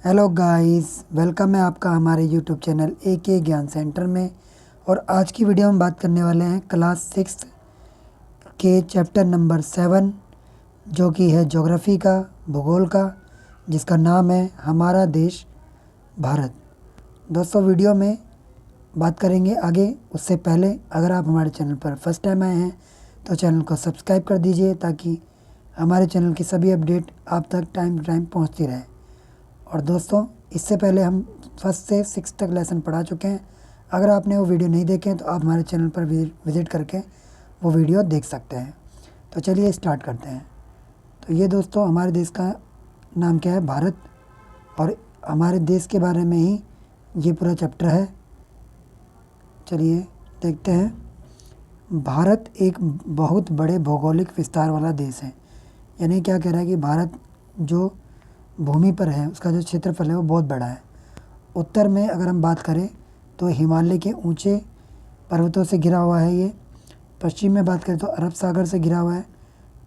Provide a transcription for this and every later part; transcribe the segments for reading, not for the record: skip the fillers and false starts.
Hello guys, welcome है आपका हमारे यूट्यूब चैनल के ज्ञान सेंटर में। और आज की वीडियो में बात करने वाले हैं क्लास 6 के चैप्टर नंबर 7, जो कि है ज्योग्राफी का, भूगोल का, जिसका नाम है हमारा देश भारत। दोस्तों, वीडियो में बात करेंगे आगे। उससे पहले अगर आप हमारे चैनल पर फर्स्ट टाइम आए हैं तो चैनल को सब्सक्राइब कर दीजिए, ताकि हमारे चैनल की सभी अपडेट आप तक टाइम टू टाइम पहुँचती रहे। और दोस्तों, इससे पहले हम फर्स्ट से 6 तक लेसन पढ़ा चुके हैं। अगर आपने वो वीडियो नहीं देखे तो आप हमारे चैनल पर विज़िट करके वो वीडियो देख सकते हैं। तो चलिए स्टार्ट करते हैं। तो ये दोस्तों, हमारे देश का नाम क्या है? भारत। और हमारे देश के बारे में ही ये पूरा चैप्टर है। चलिए देखते हैं। भारत एक बहुत बड़े भौगोलिक विस्तार वाला देश है। यानी क्या कह रहा है कि भारत जो भूमि पर है, उसका जो क्षेत्रफल है वो बहुत बड़ा है। उत्तर में अगर हम बात करें तो हिमालय के ऊंचे पर्वतों से घिरा हुआ है ये। पश्चिम में बात करें तो अरब सागर से घिरा हुआ है।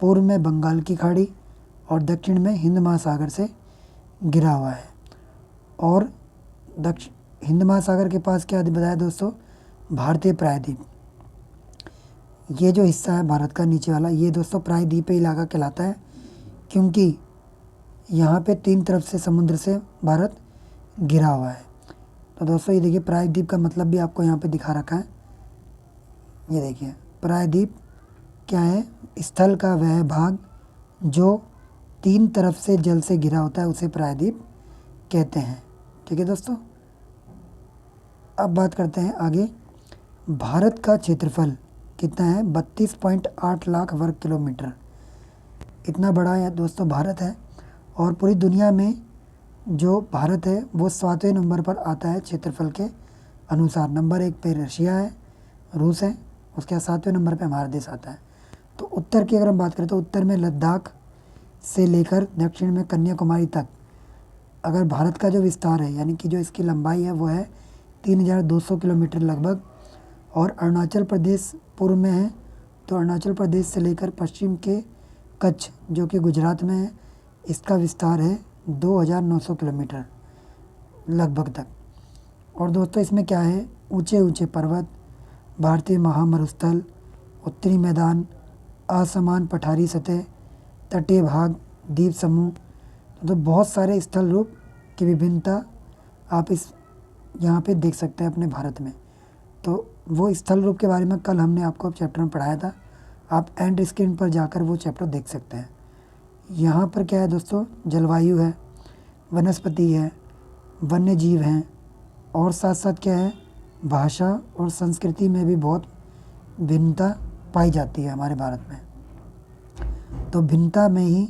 पूर्व में बंगाल की खाड़ी और दक्षिण में हिंद महासागर से घिरा हुआ है। और हिंद महासागर के पास क्या बताया दोस्तों? भारतीय प्रायद्वीप। ये जो हिस्सा है भारत का नीचे वाला, ये दोस्तों प्रायद्वीपीय इलाका कहलाता है, क्योंकि यहाँ पे 3 तरफ से समुद्र से भारत घिरा हुआ है। तो दोस्तों, ये देखिए, प्रायद्वीप का मतलब भी आपको यहाँ पे दिखा रखा है। ये देखिए, प्रायद्वीप क्या है? स्थल का वह भाग जो 3 तरफ से जल से घिरा होता है, उसे प्रायद्वीप कहते हैं। ठीक है दोस्तों, अब बात करते हैं आगे। भारत का क्षेत्रफल कितना है? 32.8 लाख वर्ग किलोमीटर। इतना बड़ा है दोस्तों भारत है। और पूरी दुनिया में जो भारत है वो 7वें नंबर पर आता है क्षेत्रफल के अनुसार। नंबर 1 पे रशिया है, रूस है, उसके बाद 7वें नंबर पे हमारा देश आता है। तो उत्तर की अगर हम बात करें तो उत्तर में लद्दाख से लेकर दक्षिण में कन्याकुमारी तक अगर भारत का जो विस्तार है, यानी कि जो इसकी लंबाई है, वो है 3200 किलोमीटर लगभग। और अरुणाचल प्रदेश पूर्व में है, तो अरुणाचल प्रदेश से लेकर पश्चिम के कच्छ, जो कि गुजरात में है, इसका विस्तार है 2900 किलोमीटर लगभग तक। और दोस्तों, इसमें क्या है? ऊंचे ऊंचे पर्वत, भारतीय महामरुस्थल, उत्तरी मैदान, असमान पठारी सतह, तटीय भाग, द्वीप समूह। तो बहुत सारे स्थल रूप की विभिन्नता आप इस यहाँ पे देख सकते हैं अपने भारत में। तो वो स्थल रूप के बारे में कल हमने आपको चैप्टर में पढ़ाया था। आप एंड स्क्रीन पर जाकर वो चैप्टर देख सकते हैं। यहाँ पर क्या है दोस्तों? जलवायु है, वनस्पति है, वन्य जीव हैं, और साथ साथ क्या है? भाषा और संस्कृति में भी बहुत भिन्नता पाई जाती है हमारे भारत में। तो भिन्नता में ही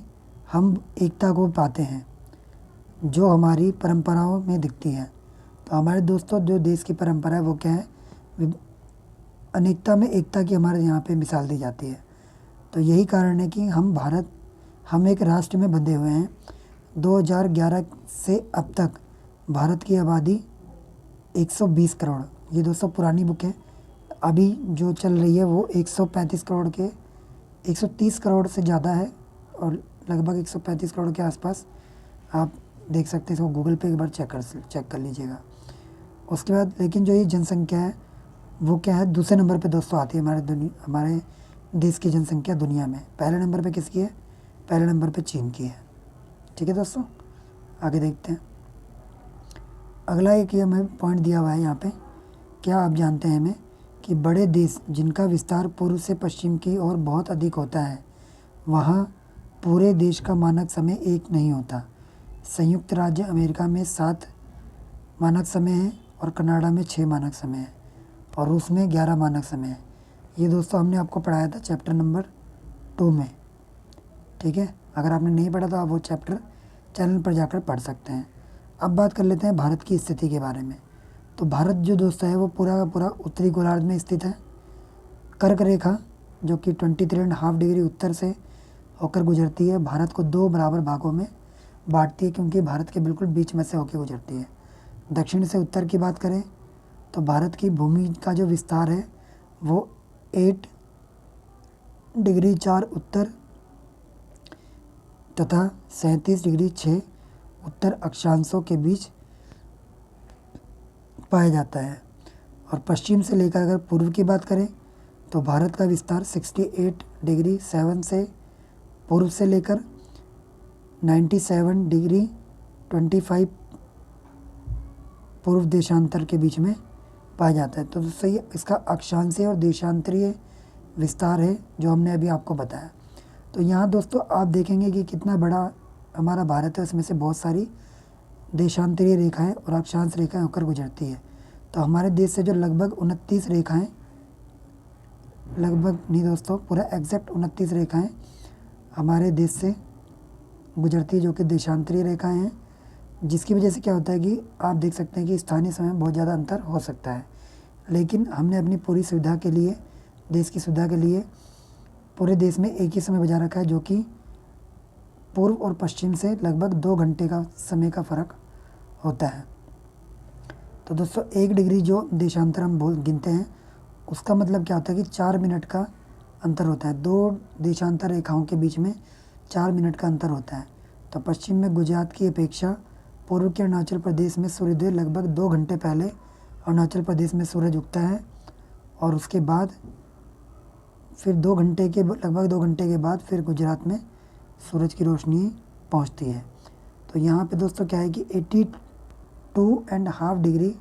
हम एकता को पाते हैं, जो हमारी परंपराओं में दिखती है। तो हमारे दोस्तों, जो देश की परंपरा है वो क्या है? अनेकता में एकता की हमारे यहाँ पे मिसाल दी जाती है। तो यही कारण है कि हम एक राष्ट्र में बंधे हुए हैं। 2011 से अब तक भारत की आबादी 120 करोड़, ये दोस्तों पुरानी बुक है। अभी जो चल रही है वो 135 करोड़ के 130 करोड़ से ज़्यादा है, और लगभग 135 करोड़ के आसपास आप देख सकते हैं। इसको गूगल पे एक बार चेक कर लीजिएगा। उसके बाद लेकिन जो ये जनसंख्या है वो क्या है? दूसरे नंबर पे दोस्तों आती है हमारे देश की जनसंख्या दुनिया में। पहले नंबर पे किसकी है? पहले नंबर पे चीन की है। ठीक है दोस्तों, आगे देखते हैं। अगला एक ये हमें पॉइंट दिया हुआ है यहाँ पे। क्या आप जानते हैं हमें कि बड़े देश जिनका विस्तार पूर्व से पश्चिम की ओर बहुत अधिक होता है, वहाँ पूरे देश का मानक समय एक नहीं होता। संयुक्त राज्य अमेरिका में 7 मानक समय है, और कनाडा में 6 मानक समय है, और रूस में 11 मानक समय है। ये दोस्तों हमने आपको पढ़ाया था चैप्टर नंबर 2 में। ठीक है, अगर आपने नहीं पढ़ा तो आप वो चैप्टर चैनल पर जाकर पढ़ सकते हैं। अब बात कर लेते हैं भारत की स्थिति के बारे में। तो भारत जो दोस्तों है वो पूरा का पूरा उत्तरी गोलार्ध में स्थित है। कर्क रेखा जो कि 23.5 डिग्री उत्तर से होकर गुजरती है, भारत को 2 बराबर भागों में बांटती है, क्योंकि भारत के बिल्कुल बीच में से होकर गुजरती है। दक्षिण से उत्तर की बात करें तो भारत की भूमि का जो विस्तार है वो 8 डिग्री 4 उत्तर तथा 37 डिग्री 6 उत्तर अक्षांशों के बीच पाया जाता है। और पश्चिम से लेकर अगर पूर्व की बात करें तो भारत का विस्तार 68 डिग्री 7 से पूर्व से लेकर 97 डिग्री 25 पूर्व देशांतर के बीच में पाया जाता है। तो दोस्तों ये इसका अक्षांशीय और देशांतरीय विस्तार है जो हमने अभी आपको बताया। तो यहाँ दोस्तों आप देखेंगे कि कितना बड़ा हमारा भारत है, उसमें से बहुत सारी देशांतरीय रेखाएं और अक्षांश रेखाएं होकर गुजरती है। तो हमारे देश से जो लगभग 29 रेखाएं, लगभग नहीं दोस्तों पूरा एग्जैक्ट 29 रेखाएं हमारे देश से गुजरती है, जो कि देशांतरीय रेखाएं हैं, जिसकी वजह से क्या होता है कि आप देख सकते हैं कि स्थानीय समय में बहुत ज़्यादा अंतर हो सकता है। लेकिन हमने अपनी पूरी सुविधा के लिए, देश की सुविधा के लिए पूरे देश में एक ही समय बजा रखा है, जो कि पूर्व और पश्चिम से लगभग 2 घंटे का समय का फ़र्क होता है। तो दोस्तों 1 डिग्री जो देशांतर हम गिनते हैं, उसका मतलब क्या होता है कि 4 मिनट का अंतर होता है। 2 देशांतर रेखाओं के बीच में 4 मिनट का अंतर होता है। तो पश्चिम में गुजरात की अपेक्षा पूर्व के अरुणाचल प्रदेश में सूर्योदय लगभग 2 घंटे पहले अरुणाचल प्रदेश में सूरज उगता है, और उसके बाद फिर लगभग 2 घंटे के बाद फिर गुजरात में सूरज की रोशनी पहुंचती है। तो यहाँ पे दोस्तों क्या है कि 82.5 डिग्री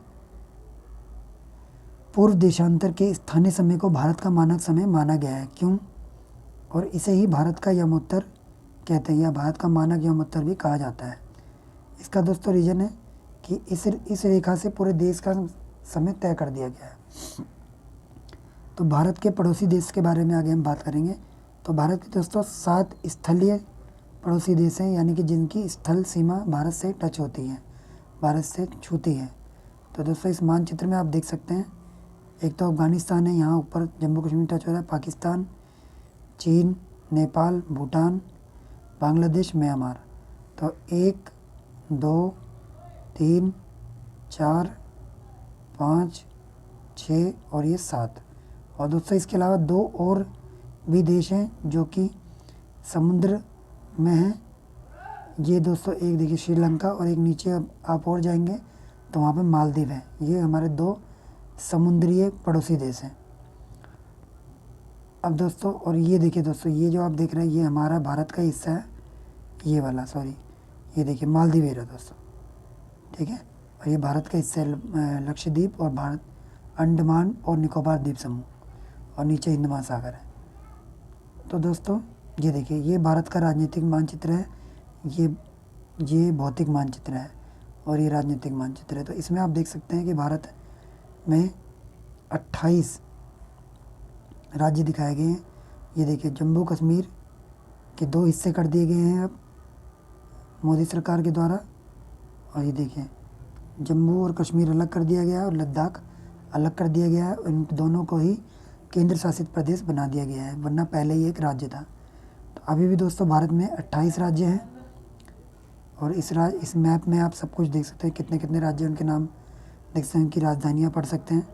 पूर्व देशांतर के स्थानीय समय को भारत का मानक समय माना गया है। क्यों? और इसे ही भारत का यमोत्तर कहते हैं, या भारत का मानक यमोत्तर भी कहा जाता है। इसका दोस्तों रीज़न है कि इस रेखा से पूरे देश का समय तय कर दिया गया है। तो भारत के पड़ोसी देश के बारे में आगे हम बात करेंगे। तो भारत के दोस्तों 7 स्थलीय पड़ोसी देश हैं, यानी कि जिनकी स्थल सीमा भारत से टच होती है, भारत से छूती है। तो दोस्तों इस मानचित्र में आप देख सकते हैं, एक तो अफगानिस्तान है, यहाँ ऊपर जम्मू कश्मीर टच हो रहा है, पाकिस्तान, चीन, नेपाल, भूटान, बांग्लादेश, म्यांमार। तो 1 2 3 4 5 6 और ये 7। और दोस्तों इसके अलावा 2 और भी देश हैं जो कि समुद्र में हैं। ये दोस्तों एक देखिए श्रीलंका, और एक नीचे आप और जाएंगे तो वहाँ पे मालदीव है। ये हमारे 2 समुद्रीय पड़ोसी देश हैं। अब दोस्तों और ये देखिए दोस्तों, ये जो आप देख रहे हैं ये हमारा भारत का हिस्सा है, ये वाला सॉरी, ये देखिए मालदीव एरिया दोस्तों, ठीक है। और ये भारत का हिस्सा है लक्षद्वीप और भारत, अंडमान और निकोबार द्वीप समूह, और नीचे हिंद महासागर है। तो दोस्तों ये देखिए ये भारत का राजनीतिक मानचित्र है, ये भौतिक मानचित्र है, और ये राजनीतिक मानचित्र है। तो इसमें आप देख सकते हैं कि भारत में 28 राज्य दिखाए गए हैं। ये देखिए जम्मू कश्मीर के 2 हिस्से कर दिए गए हैं अब मोदी सरकार के द्वारा, और ये देखिए जम्मू और कश्मीर अलग कर दिया गया है और लद्दाख अलग कर दिया गया है। इन दोनों को ही केंद्र शासित प्रदेश बना दिया गया है, वरना पहले ही एक राज्य था। तो अभी भी दोस्तों भारत में 28 राज्य हैं, और इस मैप में आप सब कुछ देख सकते हैं, कितने कितने राज्य, उनके नाम देख सकते हैं, उनकी राजधानियाँ पढ़ सकते हैं।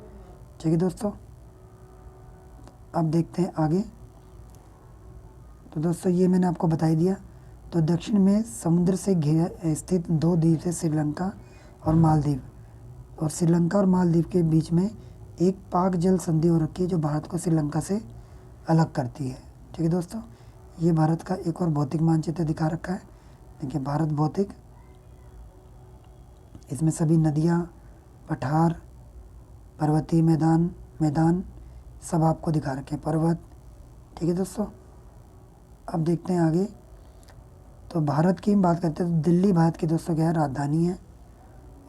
ठीक है दोस्तों, अब देखते हैं आगे। तो दोस्तों ये मैंने आपको बता ही दिया। तो दक्षिण में समुद्र से स्थित 2 द्वीप है, श्रीलंका और मालदीव, और श्रीलंका और मालदीव के बीच में एक पाक जल संधि हो रखी है जो भारत को श्रीलंका से अलग करती है। ठीक है दोस्तों, ये भारत का एक और भौतिक मानचित्र दिखा रखा है। देखिए भारत भौतिक, इसमें सभी नदियाँ, पठार, पर्वतीय मैदान सब आपको दिखा रखे हैं, पर्वत। ठीक है दोस्तों, अब देखते हैं आगे। तो भारत की बात करते हैं तो दिल्ली भारत की दोस्तों क्या है, राजधानी है।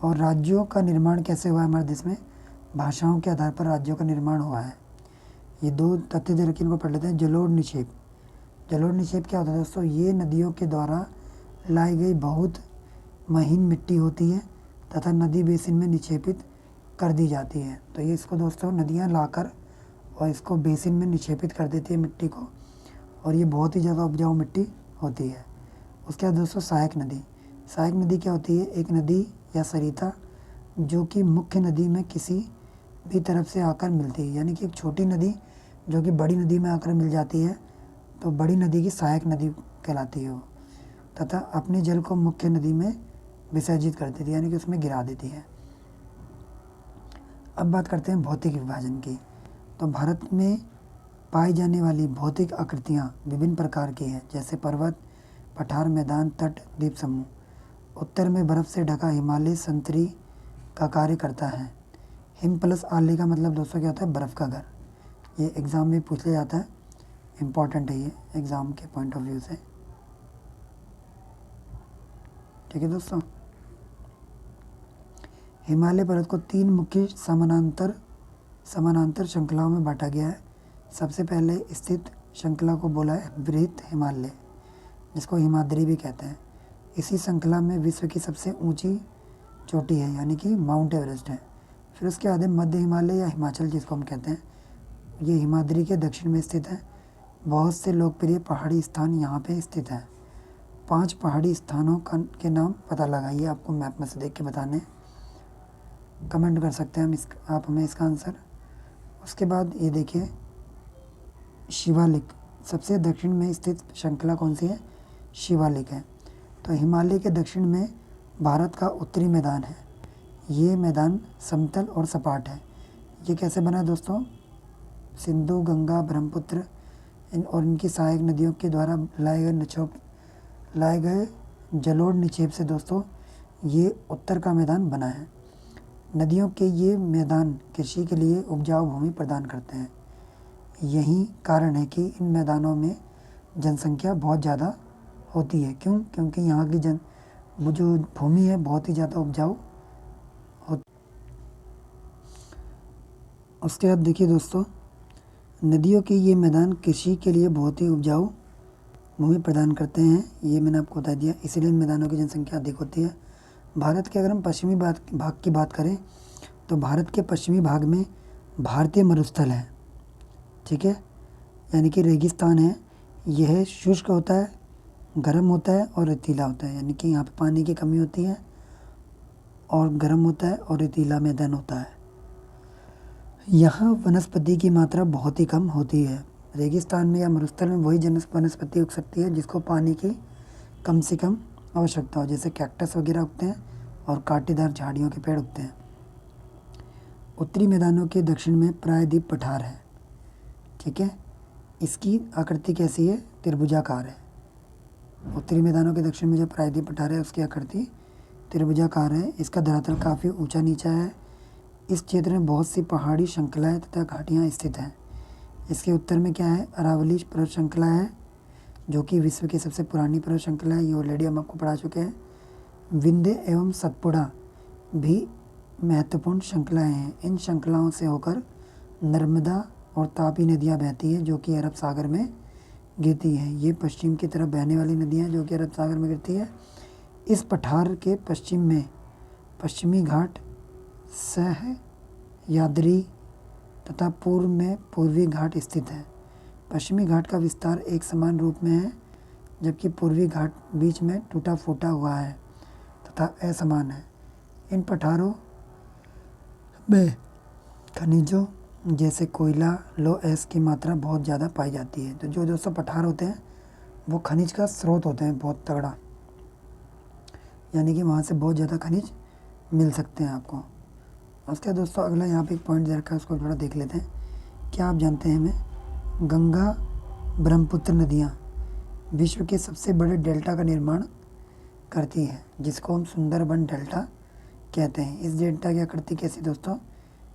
और राज्यों का निर्माण कैसे हुआ है हमारे देश में, भाषाओं के आधार पर राज्यों का निर्माण हुआ है। ये 2 तथ्य दे रखे, इनको पढ़ लेते हैं। जलोढ़ निक्षेप, जलोढ़ निक्षेप क्या होता है दोस्तों, ये नदियों के द्वारा लाई गई बहुत महीन मिट्टी होती है तथा नदी बेसिन में निक्षेपित कर दी जाती है। तो ये इसको दोस्तों नदियाँ लाकर और इसको बेसिन में निक्षेपित कर देती है मिट्टी को, और ये बहुत ही ज़्यादा उपजाऊ मिट्टी होती है। उसके बाद दोस्तों सहायक नदी, सहायक नदी क्या होती है, एक नदी या सरिता जो कि मुख्य नदी में किसी भी तरफ से आकर मिलती है, यानी कि एक छोटी नदी जो कि बड़ी नदी में आकर मिल जाती है, तो बड़ी नदी की सहायक नदी कहलाती है वो, तथा अपने जल को मुख्य नदी में विसर्जित कर देती है, यानी कि उसमें गिरा देती है। अब बात करते हैं भौतिक विभाजन की। तो भारत में पाई जाने वाली भौतिक आकृतियाँ विभिन्न प्रकार की हैं, जैसे पर्वत, पठार, मैदान, तट, द्वीप समूह। उत्तर में बर्फ़ से ढका हिमालय संतरी का कार्य करता है। हिम प्लस आले का मतलब दोस्तों क्या होता है? बर्फ़ का घर। ये एग्ज़ाम में पूछ लिया जाता है, इम्पॉर्टेंट है ये एग्ज़ाम के पॉइंट ऑफ व्यू से। ठीक है दोस्तों, हिमालय पर्वत को 3 मुख्य समानांतर श्रृंखलाओं में बांटा गया है। सबसे पहले स्थित श्रृंखला को बोला है बृहत हिमालय, जिसको हिमाद्री भी कहते हैं। इसी श्रृंखला में विश्व की सबसे ऊंची चोटी है, यानी कि माउंट एवरेस्ट है। फिर उसके बाद मध्य हिमालय या हिमाचल, जिसको हम कहते हैं, ये हिमाद्री के दक्षिण में स्थित है। बहुत से लोकप्रिय पहाड़ी स्थान यहाँ पे स्थित हैं। 5 पहाड़ी स्थानों के नाम पता लगाइए, आपको मैप में से देख के बताने, कमेंट कर सकते हैं आप हमें इसका आंसर। उसके बाद ये देखिए शिवालिक, सबसे दक्षिण में स्थित श्रृंखला कौन सी है? शिवालिक है। तो हिमालय के दक्षिण में भारत का उत्तरी मैदान है। ये मैदान समतल और सपाट है। ये कैसे बना है दोस्तों? सिंधु, गंगा, ब्रह्मपुत्र और इनकी सहायक नदियों के द्वारा लाए गए जलोढ़ निक्षेप से दोस्तों ये उत्तर का मैदान बना है। नदियों के ये मैदान कृषि के लिए उपजाऊ भूमि प्रदान करते हैं। यही कारण है कि इन मैदानों में जनसंख्या बहुत ज़्यादा होती है। क्यों? क्योंकि यहाँ की वो जो भूमि है बहुत ही ज़्यादा उपजाऊ होती। उसके बाद देखिए दोस्तों, नदियों के ये मैदान कृषि के लिए बहुत ही उपजाऊ भूमि प्रदान करते हैं। ये मैंने आपको बता दिया, इसीलिए इन मैदानों की जनसंख्या अधिक होती है। भारत के अगर हम पश्चिमी भाग की बात करें तो भारत के पश्चिमी भाग में भारतीय मरुस्थल है। ठीक है, यानी कि रेगिस्तान है। यह शुष्क होता है, गर्म होता है और रेतीला होता है, यानी कि यहाँ पे पानी की कमी होती है और गर्म होता है और रेतीला मैदान होता है। यहाँ वनस्पति की मात्रा बहुत ही कम होती है। रेगिस्तान में या मरुस्थल में वही वनस्पति उग सकती है जिसको पानी की कम से कम आवश्यकता हो, जैसे कैक्टस वगैरह उगते हैं और कांटेदार झाड़ियों के पेड़ उगते हैं। उत्तरी मैदानों के दक्षिण में प्रायद्वीप पठार है। ठीक है, इसकी आकृति कैसी है? त्रिभुजाकार है। उत्तरी मैदानों के दक्षिण में जो प्रायद्वीप पठार है उसकी आकृति त्रिभुजाकार है। इसका धरातल काफ़ी ऊंचा नीचा है। इस क्षेत्र में बहुत सी पहाड़ी श्रृंखलाएं तथा घाटियां स्थित हैं। इसके उत्तर में क्या है? अरावली पर्वत श्रृंखला है, जो कि विश्व की सबसे पुरानी पर्वत श्रृंखला है। ये ऑलरेडी हम आपको पढ़ा चुके हैं। विंध्य एवं सतपुड़ा भी महत्वपूर्ण श्रृंखलाएं हैं। इन श्रृंखलाओं से होकर नर्मदा और तापी नदियाँ बहती हैं, जो कि अरब सागर में गिरती हैं। ये पश्चिम की तरफ बहने वाली नदियाँ जो कि अरब सागर में गिरती है। इस पठार के पश्चिम में पश्चिमी घाट, सह्याद्री तथा पूर्व में पूर्वी घाट स्थित है। पश्चिमी घाट का विस्तार एक समान रूप में है, जबकि पूर्वी घाट बीच में टूटा फूटा हुआ है तथा असमान है। इन पठारों में खनिजों जैसे कोयला, लोह की मात्रा बहुत ज़्यादा पाई जाती है। तो जो दोस्तों पठार होते हैं वो खनिज का स्रोत होते हैं बहुत तगड़ा, यानी कि वहाँ से बहुत ज़्यादा खनिज मिल सकते हैं आपको। उसके दोस्तों अगला यहाँ पे एक पॉइंट दे रखा है, उसको थोड़ा देख लेते हैं। क्या आप जानते हैं हमें? गंगा ब्रह्मपुत्र नदियाँ विश्व के सबसे बड़े डेल्टा का निर्माण करती है, जिसको हम सुंदरबन डेल्टा कहते हैं। इस डेल्टा की आकृति कैसी दोस्तों?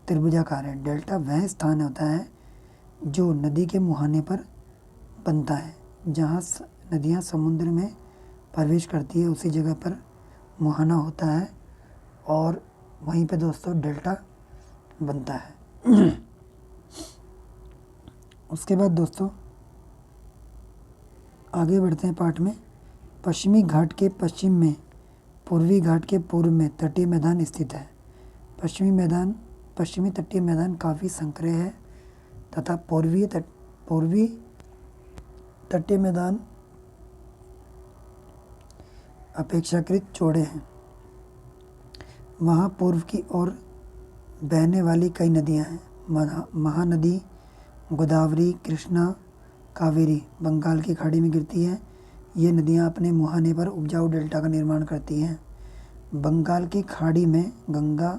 त्रिभुजाकार है। डेल्टा वह स्थान होता है जो नदी के मुहाने पर बनता है। जहाँ नदियाँ समुद्र में प्रवेश करती है उसी जगह पर मुहाना होता है और वहीं पे दोस्तों डेल्टा बनता है। उसके बाद दोस्तों आगे बढ़ते हैं पाठ में। पश्चिमी घाट के पश्चिम में पूर्वी घाट के पूर्व में तटीय मैदान स्थित है। पश्चिमी तटीय मैदान काफ़ी संकरे है तथा पूर्वी तटीय मैदान अपेक्षाकृत चौड़े हैं। वहाँ पूर्व की ओर बहने वाली कई नदियाँ हैं। महानदी गोदावरी, कृष्णा, कावेरी बंगाल की खाड़ी में गिरती है। ये नदियाँ अपने मुहाने पर उपजाऊ डेल्टा का निर्माण करती हैं। बंगाल की खाड़ी में गंगा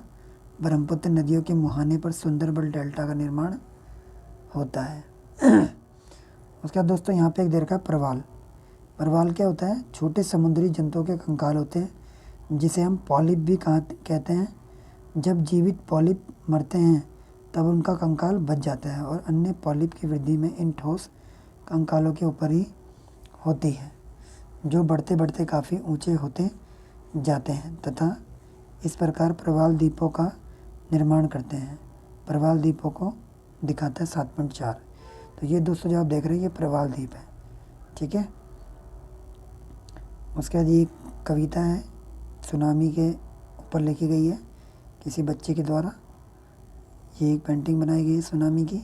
ब्रह्मपुत्र नदियों के मुहाने पर सुंदरबन डेल्टा का निर्माण होता है। उसके बाद दोस्तों यहाँ पे एक दे रखा है प्रवाल। प्रवाल क्या होता है? छोटे समुद्री जंतुओं के कंकाल होते हैं जिसे हम पॉलिप भी कहते हैं। जब जीवित पॉलिप मरते हैं तब उनका कंकाल बच जाता है और अन्य पॉलिप की वृद्धि में इन ठोस कंकालों के ऊपर ही होती है, जो बढ़ते बढ़ते काफ़ी ऊंचे होते जाते हैं तथा इस प्रकार प्रवाल द्वीपों का निर्माण करते हैं। प्रवाल द्वीपों को दिखाता है 7.4। तो ये दोस्तों जो आप देख रहे हैं ये प्रवाल द्वीप है, ठीक है। उसके बाद ये कविता है, सुनामी के ऊपर लिखी गई है किसी बच्चे के द्वारा। ये एक पेंटिंग बनाई गई है सुनामी की।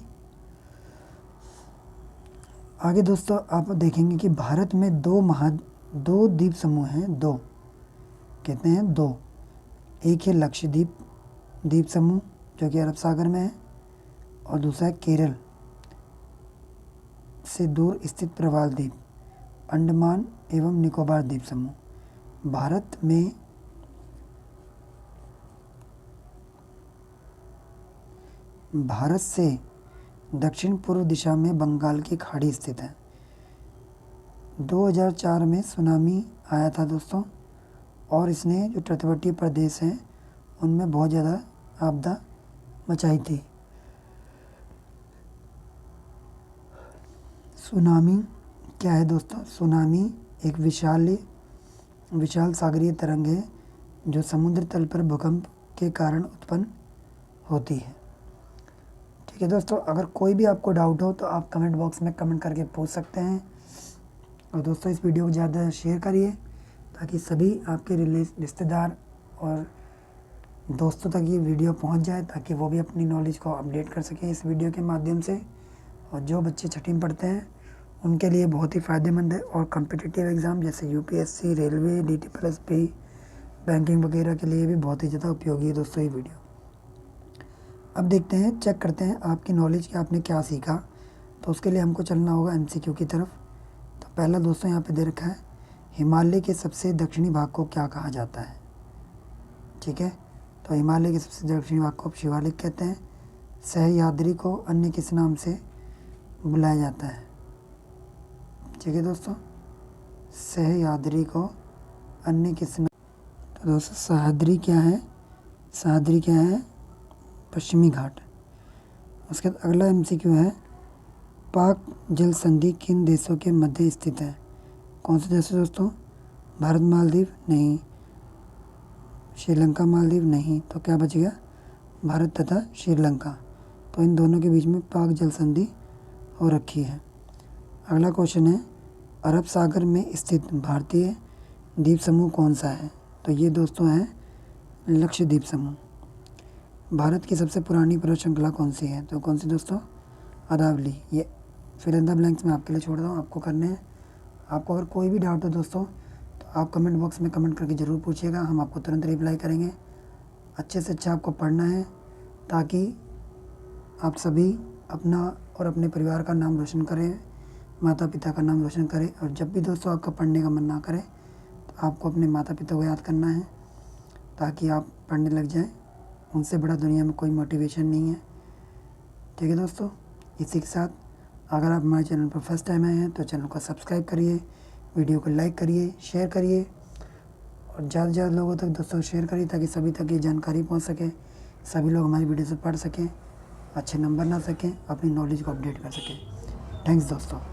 आगे दोस्तों आप देखेंगे कि भारत में दो द्वीप समूह हैं, दो कहते हैं दो। एक है लक्षद्वीप द्वीप समूह जो कि अरब सागर में है और दूसरा है केरल से दूर स्थित प्रवाल द्वीप, अंडमान एवं निकोबार द्वीप समूह। भारत से दक्षिण पूर्व दिशा में बंगाल की खाड़ी स्थित है। 2004 में सुनामी आया था दोस्तों और इसने जो तटवर्ती प्रदेश हैं उनमें बहुत ज़्यादा आपदा मचाई थी। सुनामी क्या है दोस्तों? सुनामी एक विशाल सागरीय तरंग है जो समुद्र तल पर भूकंप के कारण उत्पन्न होती है। ठीक है दोस्तों, अगर कोई भी आपको डाउट हो तो आप कमेंट बॉक्स में कमेंट करके पूछ सकते हैं। और दोस्तों इस वीडियो को ज़्यादा शेयर करिए ताकि सभी आपके रिश्तेदार और दोस्तों तक ये वीडियो पहुंच जाए, ताकि वो भी अपनी नॉलेज को अपडेट कर सकें इस वीडियो के माध्यम से। और जो बच्चे छठी में पढ़ते हैं उनके लिए बहुत ही फ़ायदेमंद है और कॉम्पिटिटिव एग्ज़ाम जैसे यूपीएससी, रेलवे, DT+P, बैंकिंग वगैरह के लिए भी बहुत ही ज़्यादा उपयोगी है दोस्तों ये वीडियो। अब देखते हैं, चेक करते हैं आपकी नॉलेज कि आपने क्या सीखा। तो उसके लिए हमको चलना होगा MCQ की तरफ। तो पहला दोस्तों यहाँ पे दे रखा है, हिमालय के सबसे दक्षिणी भाग को क्या कहा जाता है? ठीक है, तो हिमालय के सबसे दक्षिणी भाग को शिवालिक कहते हैं। सह्याद्री को अन्य किस नाम से बुलाया जाता है? ठीक है दोस्तों, सह्याद्री को अन्य किस नाम? तो दोस्तों सह्याद्री क्या है? सह्याद्री क्या है? पश्चिमी घाट। उसके बाद अगला MCQ है, पाक जल संधि किन देशों के मध्य स्थित है? कौन से देश दोस्तों? भारत मालदीव नहीं, श्रीलंका मालदीव नहीं, तो क्या बचेगा? भारत तथा श्रीलंका। तो इन दोनों के बीच में पाक जल संधि हो रखी है। अगला क्वेश्चन है, अरब सागर में स्थित भारतीय द्वीप समूह कौन सा है? तो ये दोस्तों है लक्षद्वीप समूह। भारत की सबसे पुरानी पर्वत श्रृंखला कौन सी है? तो कौन सी दोस्तों? अरावली। ये फिल इन द ब्लैंक्स में आपके लिए छोड़ रहा हूँ, आपको करने हैं। आपको अगर कोई भी डाउट हो दोस्तों तो आप कमेंट बॉक्स में कमेंट करके ज़रूर पूछिएगा, हम आपको तुरंत रिप्लाई करेंगे। अच्छे से अच्छा आपको पढ़ना है ताकि आप सभी अपना और अपने परिवार का नाम रोशन करें, माता पिता का नाम रोशन करें। और जब भी दोस्तों आपका पढ़ने का मन ना करे तो आपको अपने माता पिता को याद करना है ताकि आप पढ़ने लग जाएं। उनसे बड़ा दुनिया में कोई मोटिवेशन नहीं है। ठीक है दोस्तों, इसी के साथ अगर आप हमारे चैनल पर फर्स्ट टाइम आए हैं तो चैनल को सब्सक्राइब करिए, वीडियो को लाइक करिए, शेयर करिए और ज़्यादा से ज़्यादा लोगों तक दोस्तों शेयर करिए ताकि सभी तक ये जानकारी पहुंच सके, सभी लोग हमारी वीडियो से पढ़ सकें, अच्छे नंबर ला सकें, अपनी नॉलेज को अपडेट कर सकें। थैंक्स दोस्तों।